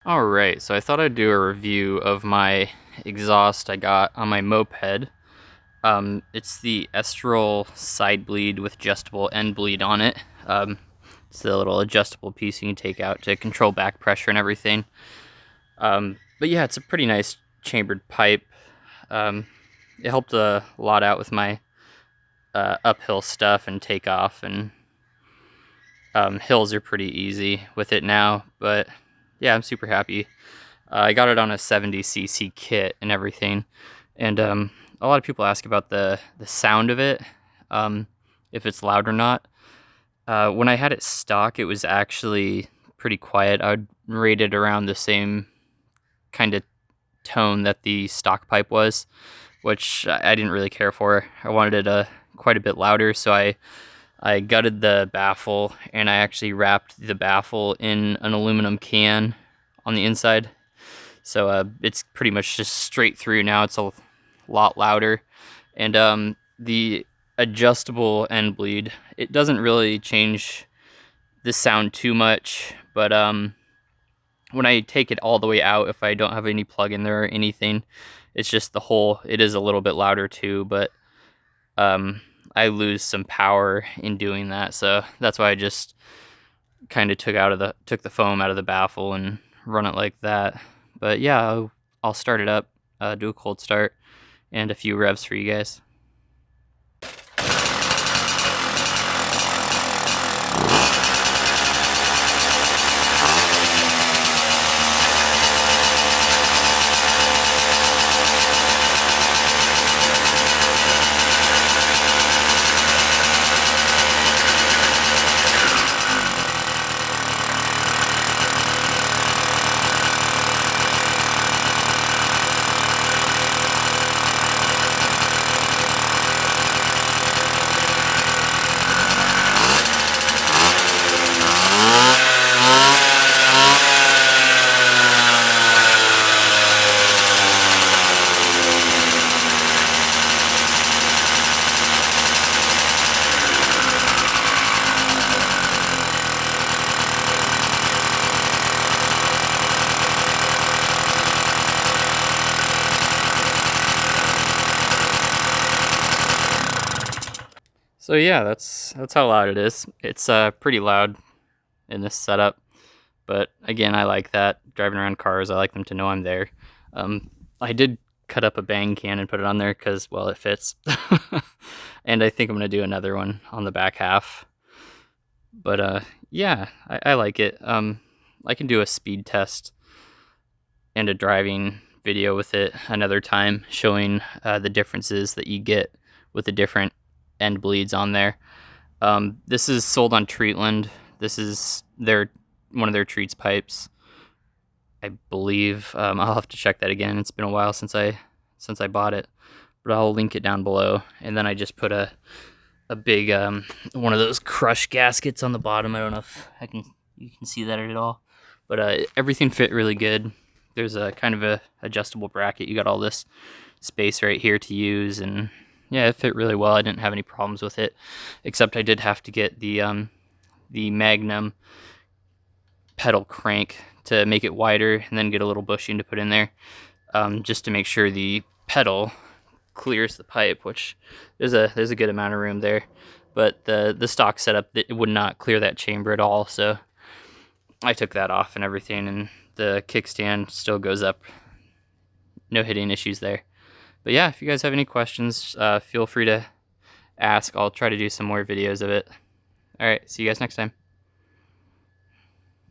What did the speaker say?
Alright, so I thought I'd do a review of my exhaust I got on my moped. It's the Estoril Sidebleed with adjustable Endbleed on it. It's the little adjustable piece you can take out to control back pressure and everything. But yeah, it's a pretty nice chambered pipe. It helped a lot out with my uphill stuff and takeoff, and hills are pretty easy with it now, but yeah, I'm super happy. I got it on a 70cc kit and everything, and a lot of people ask about the sound of it, if it's loud or not. When I had it stock, it was actually pretty quiet. I would rate it around the same kind of tone that the stock pipe was, which I didn't really care for. I wanted it quite a bit louder, so I gutted the baffle, and I actually wrapped the baffle in an aluminum can on the inside. So it's pretty much just straight through now. It's a lot louder. And the adjustable Endbleed, it doesn't really change the sound too much, but when I take it all the way out, if I don't have any plug in there or anything, it's just the whole, it is a little bit louder too, but I lose some power in doing that, so that's why I just kind of took the foam out of the baffle and run it like that. But yeah, I'll start it up, do a cold start, and a few revs for you guys. So yeah, that's how loud it is. It's pretty loud in this setup, but again, I like that. Driving around cars, I like them to know I'm there. I did cut up a bang can and put it on there because, well, it fits. And I think I'm gonna do another one on the back half. But yeah, I like it. I can do a speed test and a driving video with it another time, showing the differences that you get with the different Endbleeds on there. This is sold on Treatland. This is one of their treats pipes, I believe. I'll have to check that again. It's been a while since I bought it, but I'll link it down below. And then I just put a big one of those crush gaskets on the bottom. I don't know if you can see that at all, but everything fit really good. There's a kind of a adjustable bracket. You got all this space right here to use, and yeah, it fit really well. I didn't have any problems with it, except I did have to get the Magnum pedal crank to make it wider, and then get a little bushing to put in there, just to make sure the pedal clears the pipe, which there's a good amount of room there. But the stock setup, it would not clear that chamber at all, so I took that off and everything, and the kickstand still goes up. No hitting issues there. But yeah, if you guys have any questions, feel free to ask. I'll try to do some more videos of it. Alright, see you guys next time.